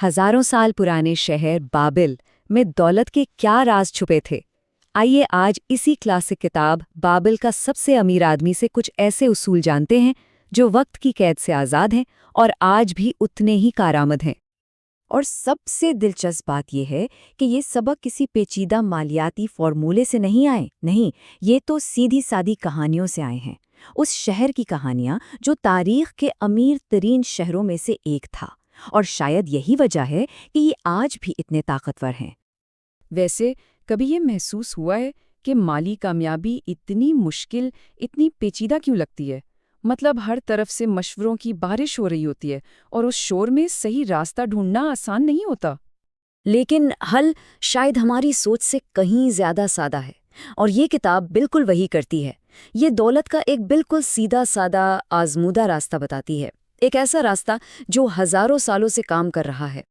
हजारों साल पुराने शहर बाबिल में दौलत के क्या राज छुपे थे। आइए आज इसी क्लासिक किताब बाबिल का सबसे अमीर आदमी से कुछ ऐसे उसूल जानते हैं जो वक्त की कैद से आज़ाद हैं और आज भी उतने ही कारआमद हैं। और सबसे दिलचस्प बात यह है कि ये सबक किसी पेचीदा मालियाती फॉर्मूले से नहीं आए। नहीं, ये तो सीधी सादी कहानियों से आए हैं। उस शहर की कहानियां जो तारीख के अमीर तरीन शहरों में से एक था, और शायद यही वजह है कि ये आज भी इतने ताकतवर हैं। वैसे कभी ये महसूस हुआ है कि माली कामयाबी इतनी मुश्किल, इतनी पेचीदा क्यों लगती है? मतलब हर तरफ से मशवरों की बारिश हो रही होती है और उस शोर में सही रास्ता ढूंढना आसान नहीं होता। लेकिन हल शायद हमारी सोच से कहीं ज्यादा सादा है, और ये किताब बिल्कुल वही करती है। ये दौलत का एक बिल्कुल सीधा सादा आजमूदा रास्ता बताती है, एक ऐसा रास्ता जो हजारों सालों से काम कर रहा है।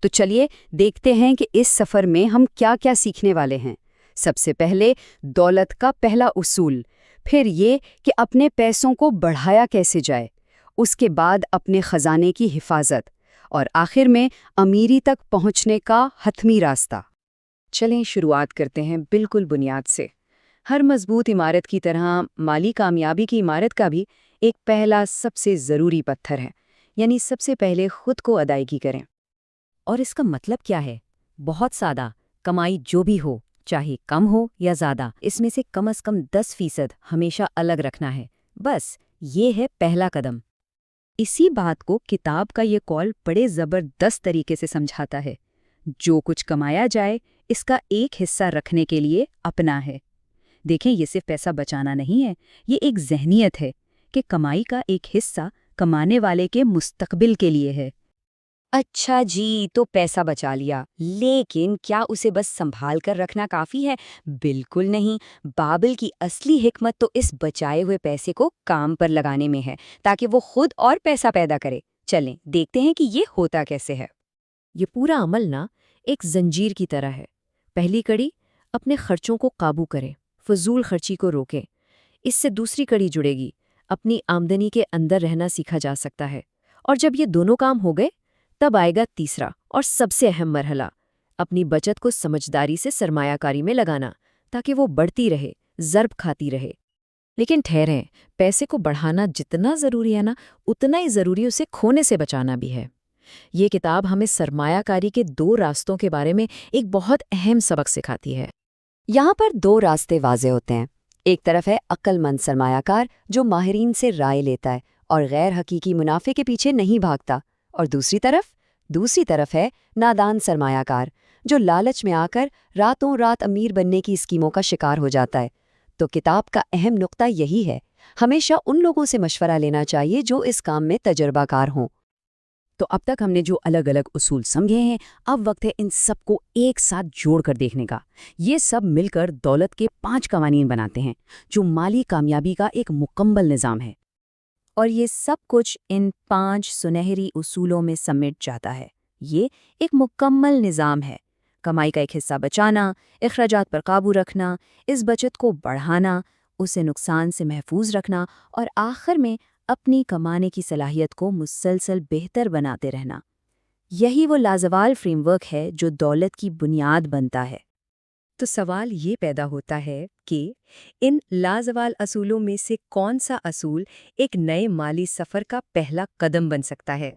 तो चलिए देखते हैं कि इस सफ़र में हम क्या क्या सीखने वाले हैं। सबसे पहले दौलत का पहला उसूल, फिर ये कि अपने पैसों को बढ़ाया कैसे जाए, उसके बाद अपने खजाने की हिफाजत, और आखिर में अमीरी तक पहुंचने का हतमी रास्ता। चलें शुरुआत करते हैं बिल्कुल बुनियाद से। हर मजबूत इमारत की तरह माली कामयाबी की इमारत का भी एक पहला सबसे ज़रूरी पत्थर है, यानी सबसे पहले खुद को अदायगी करें। और इसका मतलब क्या है? बहुत सादा, कमाई जो भी हो, चाहे कम हो या ज़्यादा, इसमें से कम 10% हमेशा अलग रखना है। बस ये है पहला कदम। इसी बात को किताब का ये कॉल बड़े ज़बरदस्त तरीके से समझाता है। जो कुछ कमाया जाए, इसका एक हिस्सा रखने के लिए अपना है। देखें, ये सिर्फ पैसा बचाना नहीं है, ये एक ज़हनियत है कि कमाई का एक हिस्सा कमाने वाले के मुस्तकबिल के लिए है। अच्छा जी, तो पैसा बचा लिया, लेकिन क्या उसे बस संभाल कर रखना काफ़ी है? बिल्कुल नहीं। बाबिल की असली हिकमत तो इस बचाए हुए पैसे को काम पर लगाने में है, ताकि वो खुद और पैसा पैदा करे। चलें देखते हैं कि ये होता कैसे है। ये पूरा अमल ना एक जंजीर की तरह है। पहली कड़ी, अपने खर्चों को काबू करें, फजूल खर्ची को रोकें। इससे दूसरी कड़ी जुड़ेगी, अपनी आमदनी के अंदर रहना सीखा जा सकता है। और जब ये दोनों काम हो गए, तब आएगा तीसरा और सबसे अहम मरहला, अपनी बचत को समझदारी से सरमायाकारी में लगाना, ताकि वो बढ़ती रहे, ज़र्ब खाती रहे। लेकिन ठहरें, पैसे को बढ़ाना जितना ज़रूरी है ना, उतना ही ज़रूरी उसे खोने से बचाना भी है। ये किताब हमें सरमायाकारी के 2 रास्तों के बारे में एक बहुत अहम सबक सिखाती है। यहाँ पर 2 रास्ते वाज़े होते हैं। एक तरफ है अक्लमंद सरमायाकार जो माहिरीन से राय लेता है और गैर हकीकी मुनाफे के पीछे नहीं भागता, और दूसरी तरफ है नादान सरमायाकार जो लालच में आकर रातों रात अमीर बनने की स्कीमों का शिकार हो जाता है। तो किताब का अहम नुक्ता यही है, हमेशा उन लोगों से मशवरा लेना चाहिए जो इस काम में तजर्बाकार हों। तो अब तक हमने जो अलग अलग उसूल समझे हैं, अब वक्त है इन सबको एक साथ जोड़कर देखने का। ये सब मिलकर दौलत के 5 कवानीन बनाते हैं, जो माली कामयाबी का एक मुकम्मल निज़ाम है। और ये सब कुछ इन 5 सुनहरी उसूलों में समेट जाता है। ये एक मुकम्मल निज़ाम है। कमाई का एक हिस्सा बचाना, अखराजात पर काबू रखना, इस बचत को बढ़ाना, उसे नुकसान से महफूज रखना, और आखिर में अपनी कमाने की सलाहियत को मुसलसल बेहतर बनाते रहना। यही वो लाजवाल फ्रेमवर्क है जो दौलत की बुनियाद बनता है। तो सवाल ये पैदा होता है कि इन लाजवाल असूलों में से कौन सा असूल एक नए माली सफ़र का पहला कदम बन सकता है?